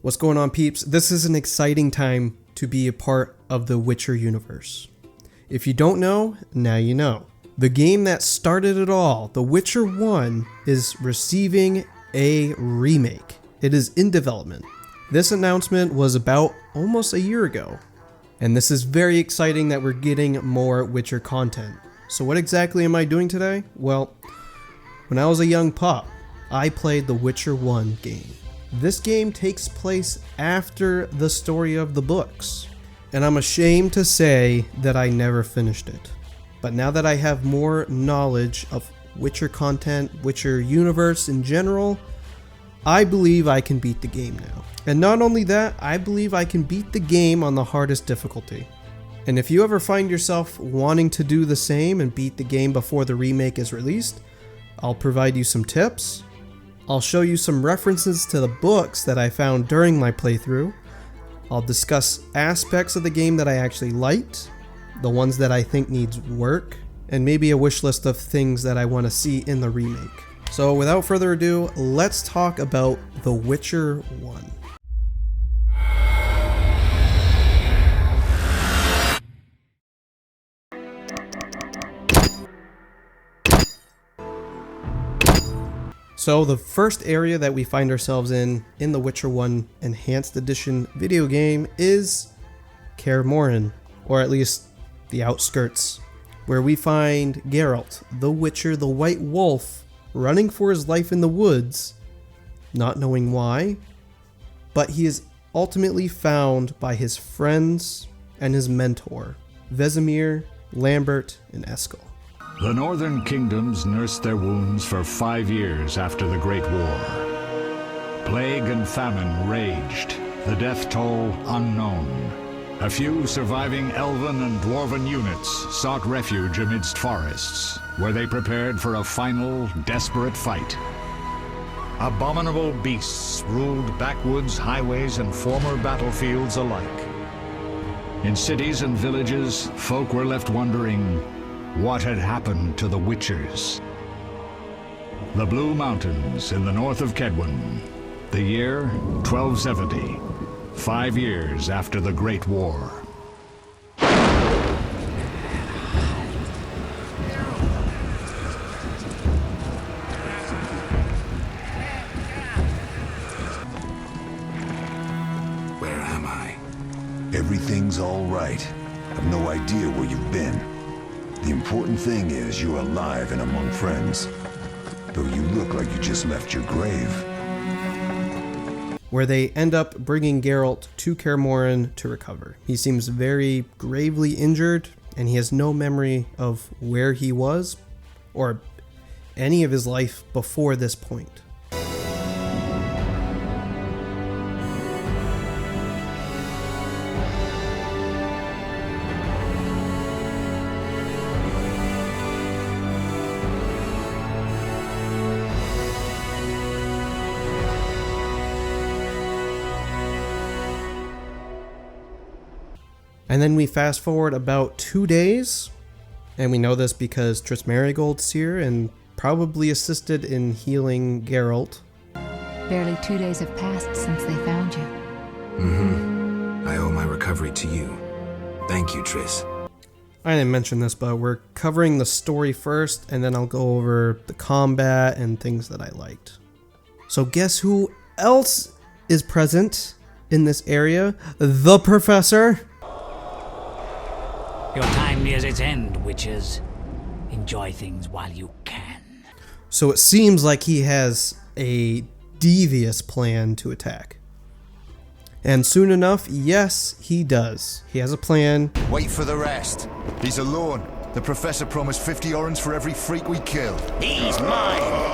What's going on, peeps? This is an exciting time to be a part of the Witcher universe. If you don't know, now you know. The game that started it all, The Witcher 1, is receiving a remake. It is in development. This announcement was about almost a year ago, and this is very exciting that we're getting more Witcher content. So what exactly am I doing today? Well, when I was a young pup, I played the Witcher 1 game. This game takes place after the story of the books, and I'm ashamed to say that I never finished it. But now that I have more knowledge of Witcher content, Witcher universe in general, I believe I can beat the game now. And not only that, I believe I can beat the game on the hardest difficulty. And if you ever find yourself wanting to do the same and beat the game before the remake is released, I'll provide you some tips. I'll show you some references to the books that I found during my playthrough. I'll discuss aspects of the game that I actually liked, the ones that I think needs work, and maybe a wish list of things that I want to see in the remake. So without further ado, let's talk about The Witcher 1. So the first area that we find ourselves in The Witcher 1 Enhanced Edition video game is Kaer Morhen, or at least the outskirts, where we find Geralt, the Witcher, the White Wolf, running for his life in the woods, not knowing why, but he is ultimately found by his friends and his mentor, Vesemir, Lambert, and Eskel. The northern kingdoms nursed their wounds for 5 years after the Great War. Plague and famine raged, the death toll unknown. A few surviving elven and dwarven units sought refuge amidst forests, where they prepared for a final, desperate fight. Abominable beasts ruled backwoods, highways, and former battlefields alike. In cities and villages, folk were left wondering, what had happened to the Witchers? The Blue Mountains in the north of Kedwen. The year 1270, 5 years after the Great War. Where am I? Everything's all right. I've no idea where you've been. The important thing is you're alive and among friends, though you look like you just left your grave. Where they end up bringing Geralt to Kaer Morhen to recover. He seems very gravely injured, and he has no memory of where he was or any of his life before this point. And then we fast forward about 2 days, and we know this because Triss Merigold's here and probably assisted in healing Geralt. Barely 2 days have passed since they found you. I owe my recovery to you. Thank you, Triss. I didn't mention this, but we're covering the story first, and then I'll go over the combat and things that I liked. So guess who else is present in this area? The Professor! Your time nears its end, witches. Enjoy things while you can. So it seems like he has a devious plan to attack. And soon enough, yes, he does. He has a plan. Wait for the rest. He's alone. The Professor promised 50 orens for every freak we kill. He's mine!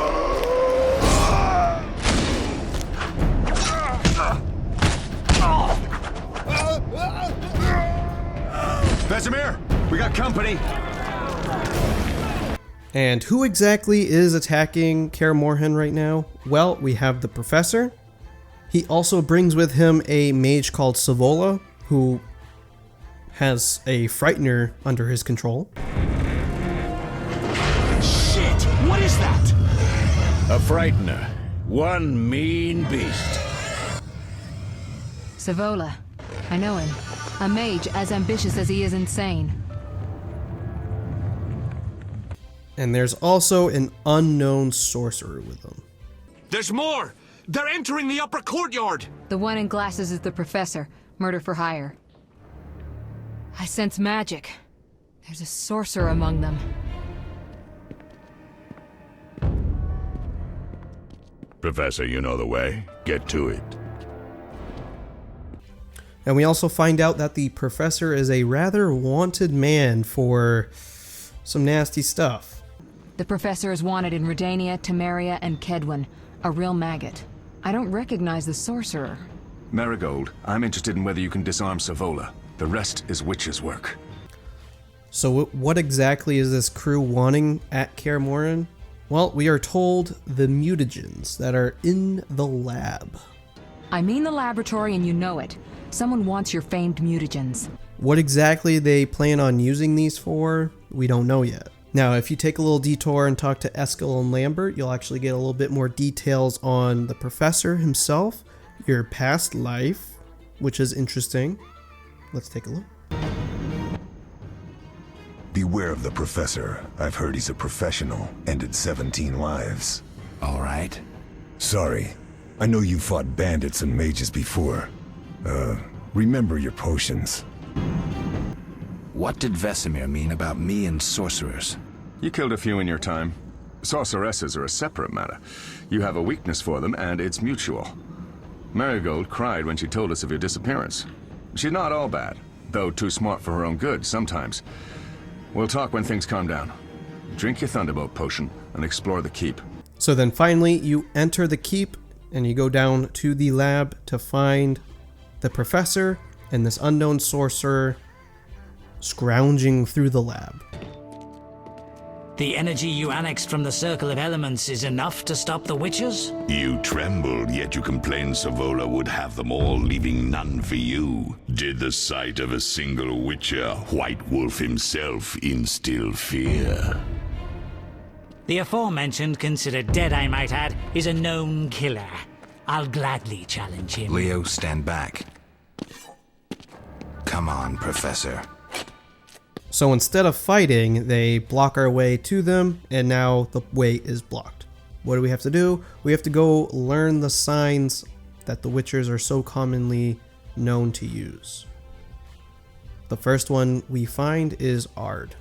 Vesemir, we got company. And who exactly is attacking Kaer Morhen right now? Well, we have the Professor. He also brings with him a mage called Savola, who has a Frightener under his control. Shit! What is that? A Frightener. One mean beast. Savola. I know him. A mage as ambitious as he is insane. And there's also an unknown sorcerer with them. There's more! They're entering the upper courtyard! The one in glasses is the professor. Murder for hire. I sense magic. There's a sorcerer among them. Professor, you know the way. Get to it. And we also find out that the professor is a rather wanted man for some nasty stuff. The professor is wanted in Redania, Temeria, and Kedwin. A real maggot. I don't recognize the sorcerer. Marigold, I'm interested in whether you can disarm Savola. The rest is witch's work. So what exactly is this crew wanting at Kaer Morhen? Well, we are told the mutagens that are in the lab. I mean the laboratory and you know it. Someone wants your famed mutagens. What exactly they plan on using these for, we don't know yet. Now, if you take a little detour and talk to Eskel and Lambert, you'll actually get a little bit more details on the professor himself, your past life, which is interesting. Let's take a look. Beware of the professor. I've heard he's a professional. Ended 17 lives. All right. Sorry. I know you fought bandits and mages before. Remember your potions. What did Vesemir mean about me and sorcerers? You killed a few in your time. Sorceresses are a separate matter. You have a weakness for them, and it's mutual. Marigold cried when she told us of your disappearance. She's not all bad, though too smart for her own good sometimes. We'll talk when things calm down. Drink your Thunderbolt potion and explore the keep. So then finally you enter the keep and you go down to the lab to find the professor and this unknown sorcerer scrounging through the lab. The energy you annexed from the Circle of Elements is enough to stop the witches? You trembled, yet you complained Savola would have them all, leaving none for you. Did the sight of a single witcher, White Wolf himself, instill fear? The aforementioned, considered dead I might add, is a known killer. I'll gladly challenge him. Leo, stand back. Come on, Professor. So instead of fighting, they block our way to them, and now the way is blocked. What do we have to do? We have to go learn the signs that the Witchers are so commonly known to use. The first one we find is Ard.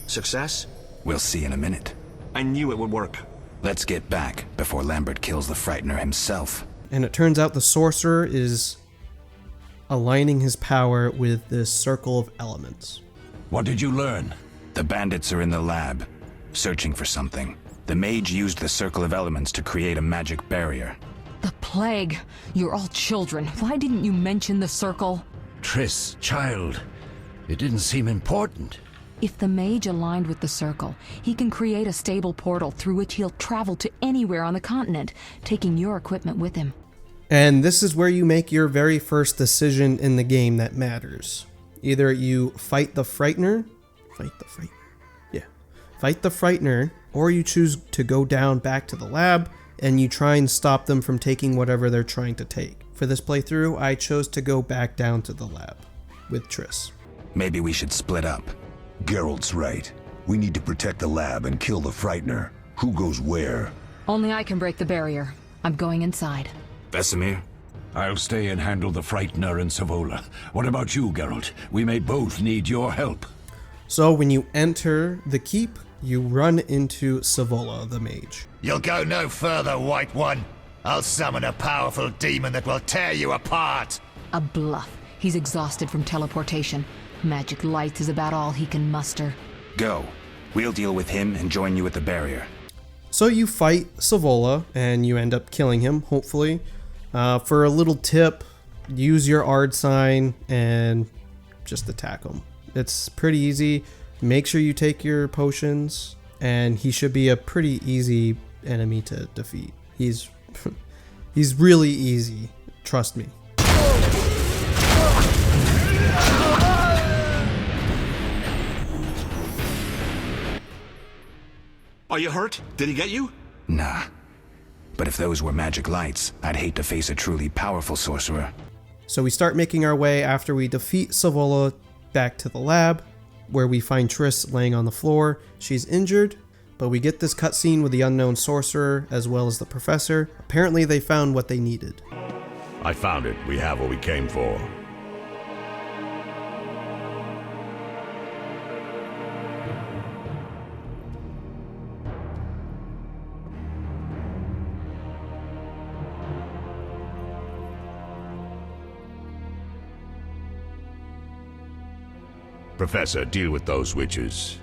Success? We'll see in a minute. I knew it would work. Let's get back before Lambert kills the Frightener himself. And it turns out the sorcerer is aligning his power with this circle of elements. What did you learn? The bandits are in the lab, searching for something. The mage used the Circle of Elements to create a magic barrier. The plague. You're all children. Why didn't you mention the circle? Triss, child. It didn't seem important. If the mage aligned with the circle, he can create a stable portal through which he'll travel to anywhere on the continent, taking your equipment with him. And this is where you make your very first decision in the game that matters. Either you fight the Frightener, fight the Frightener, or you choose to go down back to the lab and you try and stop them from taking whatever they're trying to take. For this playthrough, I chose to go back down to the lab with Triss. Maybe we should split up. Geralt's right. We need to protect the lab and kill the Frightener. Who goes where? Only I can break the barrier. I'm going inside. Vesemir? I'll stay and handle the Frightener and Savola. What about you, Geralt? We may both need your help. So when you enter the keep, you run into Savola, the mage. You'll go no further, White One. I'll summon a powerful demon that will tear you apart. A bluff. He's exhausted from teleportation. Magic light is about all he can muster. Go. We'll deal with him and join you at the barrier. So you fight Savola, and you end up killing him, hopefully. For a little tip, use your Ard sign and just attack him. It's pretty easy. Make sure you take your potions, and he should be a pretty easy enemy to defeat. He's really easy, trust me. Are you hurt? Did he get you? Nah. But if those were magic lights, I'd hate to face a truly powerful sorcerer. So we start making our way after we defeat Savola back to the lab, where we find Triss laying on the floor. She's injured, but we get this cutscene with the unknown sorcerer as well as the professor. Apparently they found what they needed. I found it. We have what we came for. Professor, deal with those witches.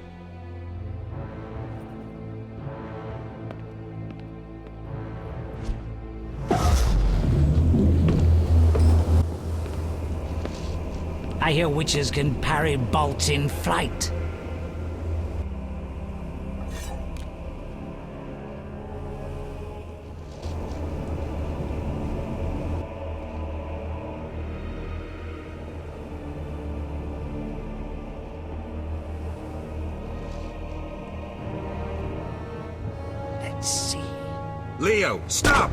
I hear witches can parry bolts in flight. Let's see. Leo, stop!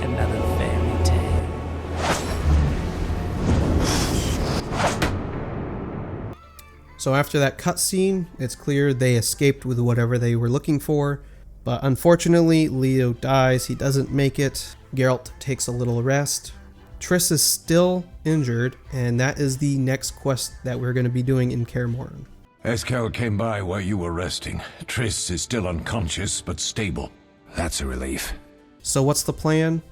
Another fairy tale. So after that cutscene, it's clear they escaped with whatever they were looking for, but unfortunately Leo dies. He doesn't make it. Geralt takes a little rest. Triss is still injured, and that is the next quest that we're going to be doing in Kaer Morhen. Eskel came by while you were resting. Triss is still unconscious, but stable. That's a relief. So what's the plan?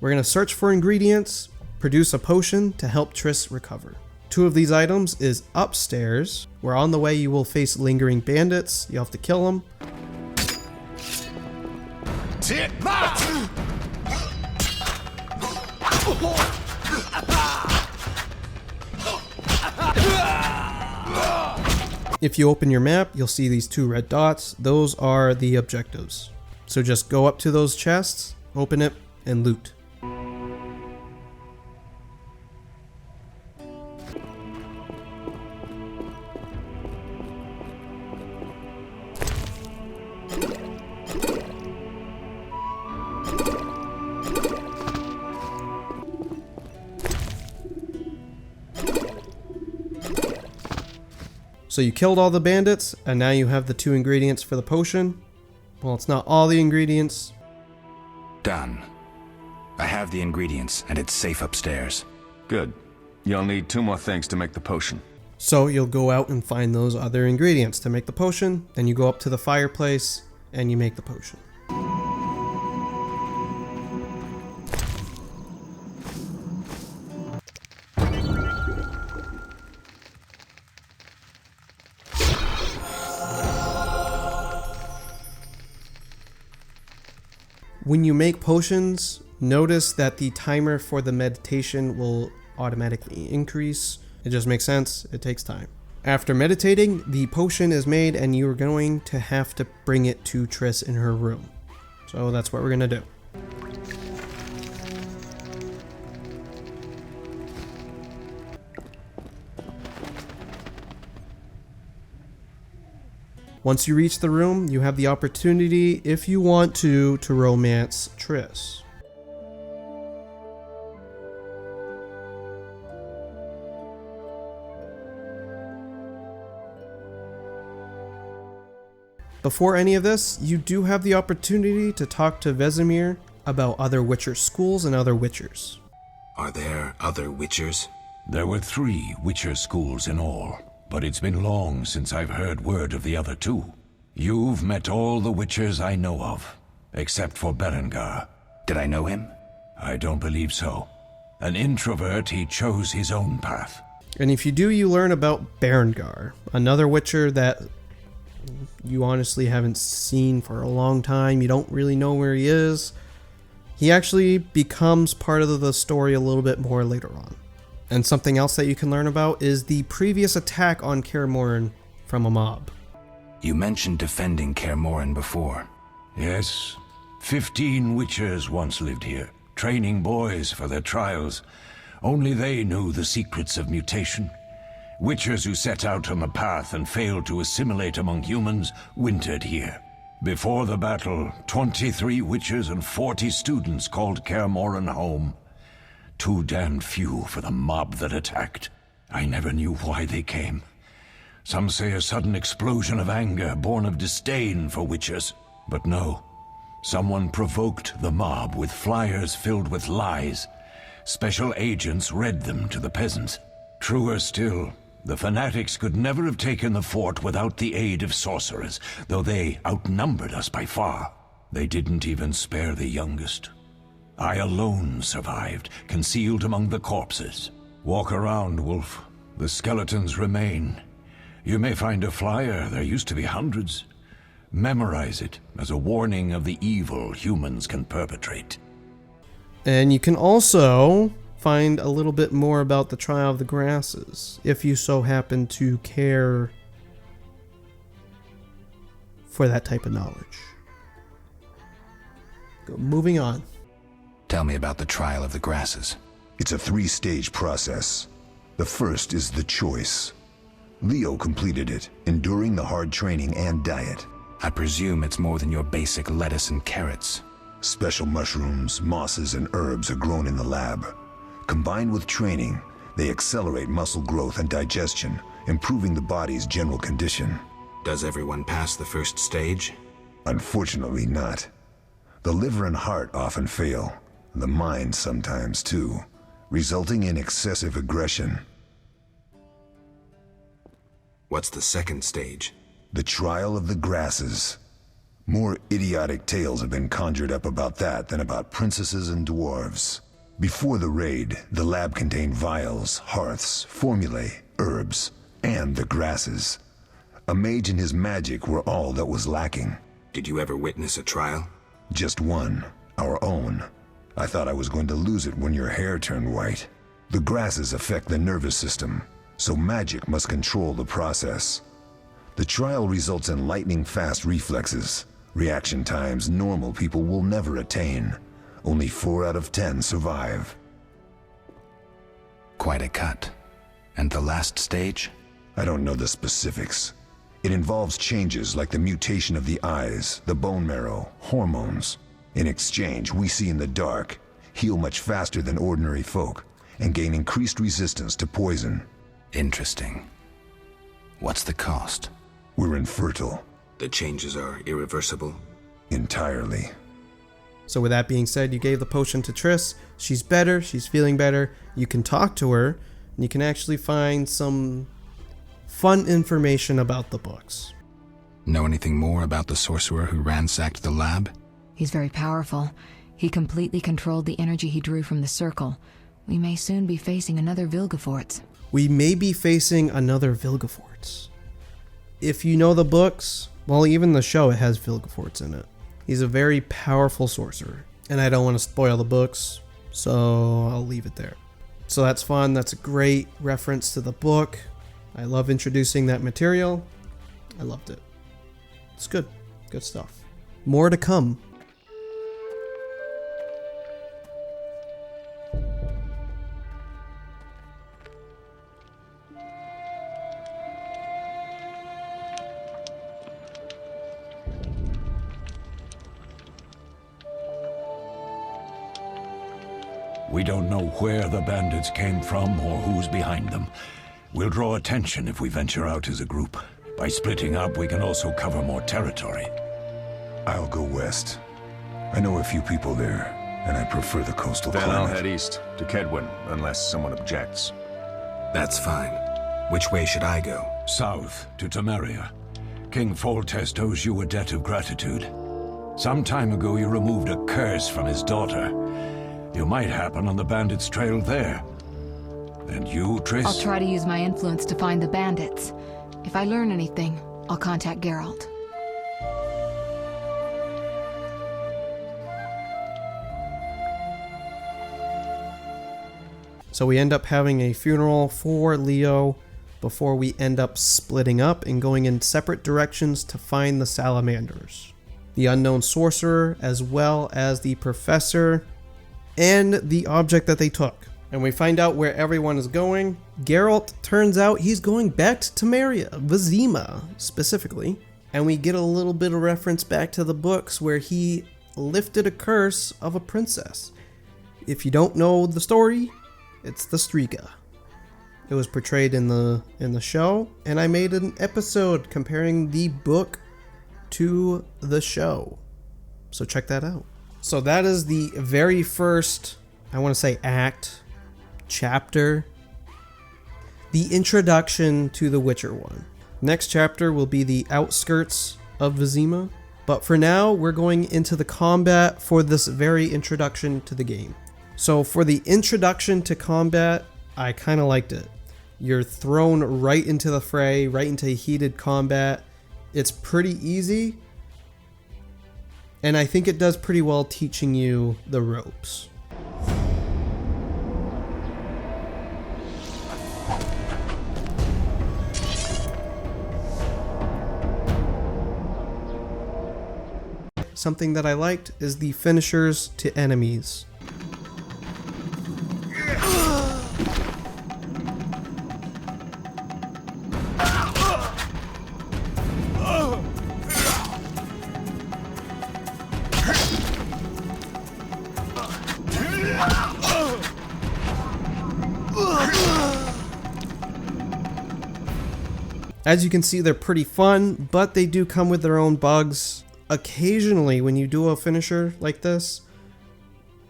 We're going to search for ingredients, produce a potion to help Triss recover. 2 of these items is upstairs, where on the way you will face lingering bandits. You have to kill them. If you open your map, you'll see these 2 red dots. Those are the objectives. So just go up to those chests, open it, and loot. So you killed all the bandits, and now you have the 2 ingredients for the potion. Well, it's not all the ingredients. Done. I have the ingredients, and it's safe upstairs. Good. You'll need 2 more things to make the potion. So you'll go out and find those other ingredients to make the potion, then you go up to the fireplace, and you make the potion. When you make potions, notice that the timer for the meditation will automatically increase. It just makes sense. It takes time. After meditating, the potion is made and you're going to have to bring it to Triss in her room. So that's what we're going to do. Once you reach the room, you have the opportunity, if you want to romance Triss. Before any of this, you do have the opportunity to talk to Vesemir about other Witcher schools and other Witchers. Are there other Witchers? There were 3 Witcher schools in all, but it's been long since I've heard word of the other 2. You've met all the Witchers I know of, except for Berengar. Did I know him? I don't believe so. An introvert, he chose his own path. And if you do, you learn about Berengar, another Witcher that you honestly haven't seen for a long time. You don't really know where he is. He actually becomes part of the story a little bit more later on. And something else that you can learn about is the previous attack on Kaer Morhen from a mob. You mentioned defending Kaer Morhen before. Yes. 15 Witchers once lived here, training boys for their trials. Only they knew the secrets of mutation. Witchers who set out on the path and failed to assimilate among humans wintered here. Before the battle, 23 witchers and 40 students called Kaer Morhen home. Too damned few for the mob that attacked. I never knew why they came. Some say a sudden explosion of anger born of disdain for witchers. But no. Someone provoked the mob with flyers filled with lies. Special agents read them to the peasants. Truer still, the fanatics could never have taken the fort without the aid of sorcerers, though they outnumbered us by far. They didn't even spare the youngest. I alone survived, concealed among the corpses. Walk around, Wolf. The skeletons remain. You may find a flyer, there used to be hundreds. Memorize it as a warning of the evil humans can perpetrate. And you can also find a little bit more about the Trial of the Grasses, if you so happen to care for that type of knowledge. Moving on. Tell me about the Trial of the Grasses. It's a 3-stage process. The first is the choice. Leo completed it, enduring the hard training and diet. I presume it's more than your basic lettuce and carrots. Special mushrooms, mosses, and herbs are grown in the lab. Combined with training, they accelerate muscle growth and digestion, improving the body's general condition. Does everyone pass the first stage? Unfortunately not. The liver and heart often fail, the mind sometimes too, resulting in excessive aggression. What's the second stage? The Trial of the Grasses. More idiotic tales have been conjured up about that than about princesses and dwarves. Before the raid, the lab contained vials, hearths, formulae, herbs, and the grasses. A mage and his magic were all that was lacking. Did you ever witness a trial? Just one, our own. I thought I was going to lose it when your hair turned white. The grasses affect the nervous system, so magic must control the process. The trial results in lightning-fast reflexes, reaction times normal people will never attain. Only 4 out of 10 survive. Quite a cut. And the last stage? I don't know the specifics. It involves changes like the mutation of the eyes, the bone marrow, hormones. In exchange, we see in the dark, heal much faster than ordinary folk, and gain increased resistance to poison. Interesting. What's the cost? We're infertile. The changes are irreversible? Entirely. So with that being said, you gave the potion to Triss. She's better. She's feeling better. You can talk to her, and you can actually find some fun information about the books. Know anything more about the sorcerer who ransacked the lab? He's very powerful. He completely controlled the energy he drew from the circle. We may soon be facing another Vilgefortz. We may be facing another Vilgefortz. If you know the books, well, even the show, it has Vilgefortz in it. He's a very powerful sorcerer, and I don't want to spoil the books, so I'll leave it there. So that's fun. That's a great reference to the book. I love introducing that material. I loved it. It's good. Good stuff. More to come. We don't know where the bandits came from or who's behind them. We'll draw attention if we venture out as a group. By splitting up, we can also cover more territory. I'll go west. I know a few people there, and I prefer the coastal Then climate. I'll head east, to Kedwin, unless someone objects. That's fine. Which way should I go? South, to Temeria. King Foltest owes you a debt of gratitude. Some time ago, you removed a curse from his daughter. You might happen on the bandits' trail there. And you, Triss? I'll try to use my influence to find the bandits. If I learn anything, I'll contact Geralt. So we end up having a funeral for Leo before we end up splitting up and going in separate directions to find the salamanders. The unknown sorcerer, as well as the professor, and the object that they took. And we find out where everyone is going. Geralt, turns out he's going back to Temeria, Vizima specifically. And we get a little bit of reference back to the books where he lifted a curse of a princess. If you don't know the story, it's the Striga. It was portrayed in the show, and I made an episode comparing the book to the show. So check that out. So that is the very first, I want to say chapter, the introduction to The Witcher 1. Next chapter will be the outskirts of Vizima, but for now we're going into the combat for this very introduction to the game. So for the introduction to combat, I kind of liked it. You're thrown right into the fray, right into heated combat. It's pretty easy, and I think it does pretty well teaching you the ropes. Something that I liked is the finishers to enemies. As you can see, they're pretty fun, but they do come with their own bugs. Occasionally, when you do a finisher like this,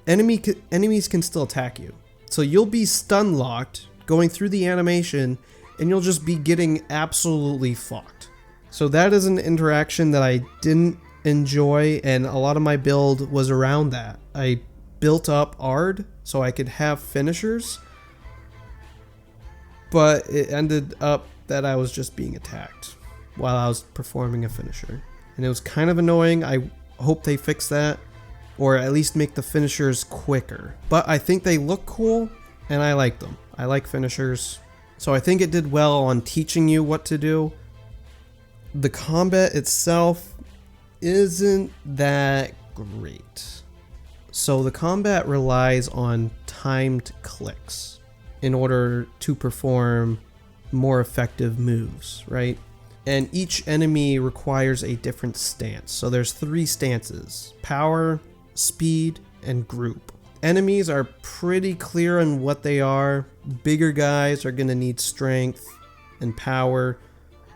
enemies can still attack you. So you'll be stun locked, going through the animation, and you'll just be getting absolutely fucked. So that is an interaction that I didn't enjoy, and a lot of my build was around that. I built up Ard so I could have finishers, but it ended up that I was just being attacked while I was performing a finisher. And it was kind of annoying. I hope they fix that, or at least make the finishers quicker. But I think they look cool, and I like them. I like finishers. So I think it did well on teaching you what to do. The combat itself isn't that great. So the combat relies on timed clicks in order to perform more effective moves, right? And each enemy requires a different stance. So there's 3 stances: power, speed, and group. Enemies are pretty clear on what they are. Bigger guys are going to need strength and power.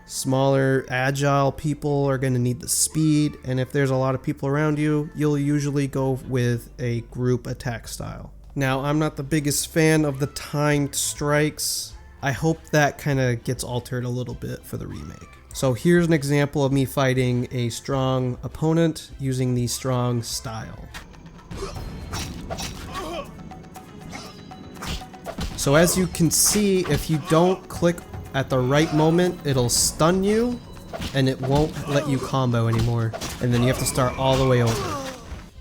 Smaller, agile people are going to need the speed. And if there's a lot of people around you, you'll usually go with a group attack style. Now, I'm not the biggest fan of the timed strikes. I hope that kind of gets altered a little bit for the remake. So here's an example of me fighting a strong opponent using the strong style. So as you can see, if you don't click at the right moment, it'll stun you and it won't let you combo anymore. And then you have to start all the way over.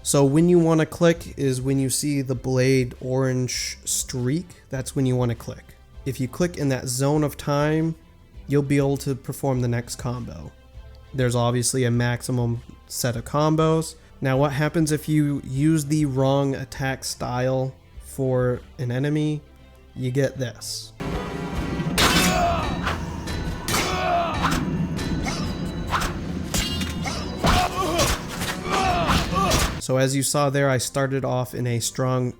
So when you want to click is when you see the blade orange streak. That's when you want to click. If you click in that zone of time, you'll be able to perform the next combo. There's obviously a maximum set of combos. Now what happens if you use the wrong attack style for an enemy? You get this. So as you saw there, I started off in a strong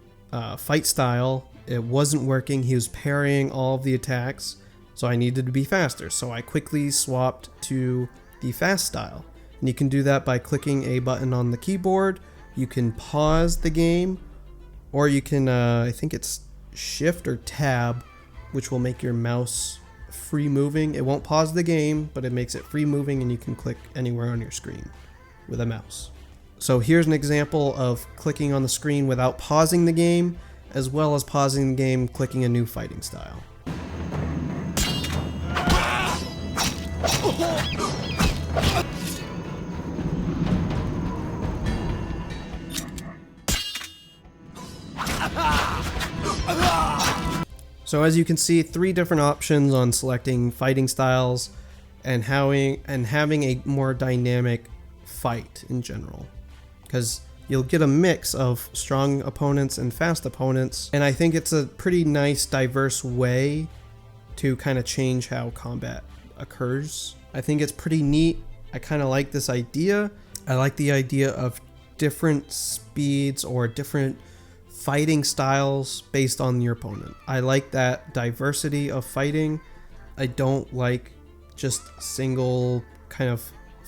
fight style. It wasn't working. He was parrying all of the attacks, so I needed to be faster. So I quickly swapped to the fast style. And you can do that by clicking a button on the keyboard. You can pause the game, or you can, I think it's Shift or Tab, which will make your mouse free moving. It won't pause the game, but it makes it free moving, and you can click anywhere on your screen with a mouse. So here's an example of clicking on the screen without pausing the game, as well as pausing the game, clicking a new fighting style. So as you can see, 3 different options on selecting fighting styles and having a more dynamic fight in general. Because You'll get a mix of strong opponents and fast opponents, and I think it's a pretty nice, diverse way to kind of change how combat occurs. I think it's pretty neat. I kind of like this idea. I like the idea of different speeds or different fighting styles based on your opponent. I like that diversity of fighting. I don't like just single kind of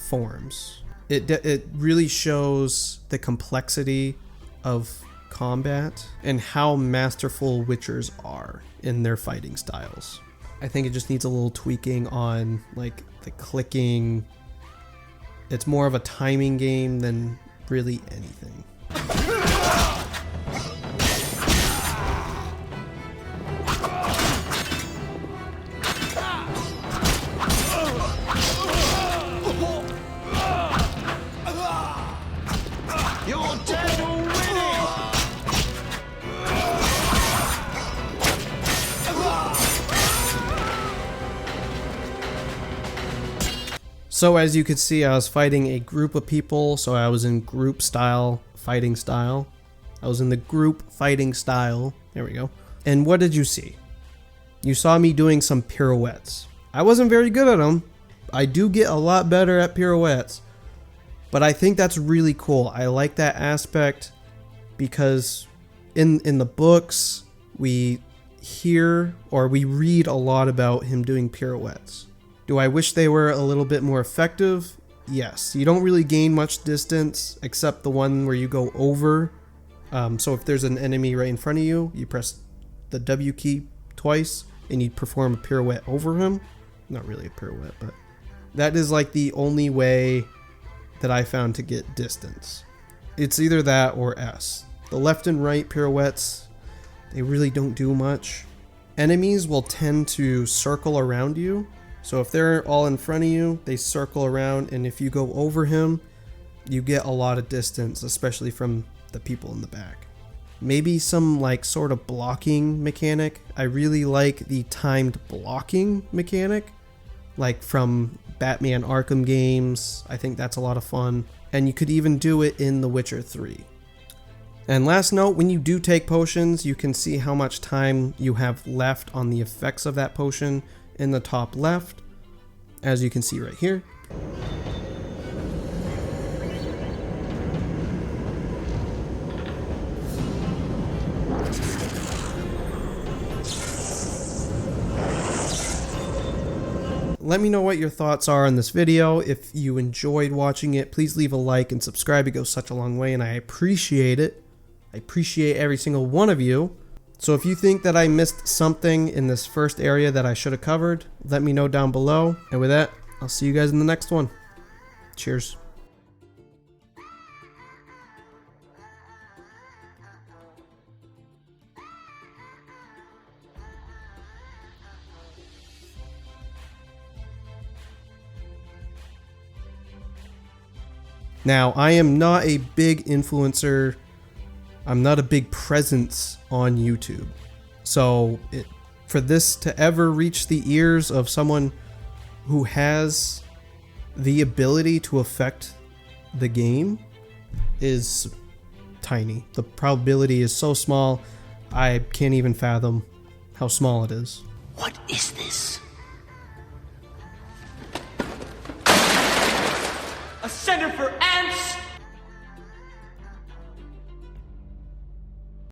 forms. It really shows the complexity of combat and how masterful Witchers are in their fighting styles. I think it just needs a little tweaking on like the clicking. It's more of a timing game than really anything. So as you could see, I was fighting a group of people, so I was in group style, fighting style. I was in the group fighting style. There we go. And what did you see? You saw me doing some pirouettes. I wasn't very good at them. I do get a lot better at pirouettes, but I think that's really cool. I like that aspect because in the books, we hear or we read a lot about him doing pirouettes. Do I wish they were a little bit more effective? Yes. You don't really gain much distance except the one where you go over. So if there's an enemy right in front of you, you press the W key twice and you perform a pirouette over him. Not really a pirouette, but that is like the only way that I found to get distance. It's either that or S. The left and right pirouettes, they really don't do much. Enemies will tend to circle around you. So if they're all in front of you, they circle around, and if you go over him, you get a lot of distance, especially from the people in the back. Maybe some like sort of blocking mechanic. I really like the timed blocking mechanic, like from Batman Arkham games. I think that's a lot of fun. And you could even do it in The Witcher 3. And last note, when you do take potions, you can see how much time you have left on the effects of that potion in the top left, as you can see right here. Let me know what your thoughts are on this video. If you enjoyed watching it, please leave a like and subscribe. It goes such a long way and I appreciate it. I appreciate every single one of you. So if you think that I missed something in this first area that I should have covered, let me know down below. And with that, I'll see you guys in the next one. Cheers. Now, I am not a big influencer. I'm not a big presence on YouTube. So for this to ever reach the ears of someone who has the ability to affect the game is tiny. The probability is so small, I can't even fathom how small it is. What is this?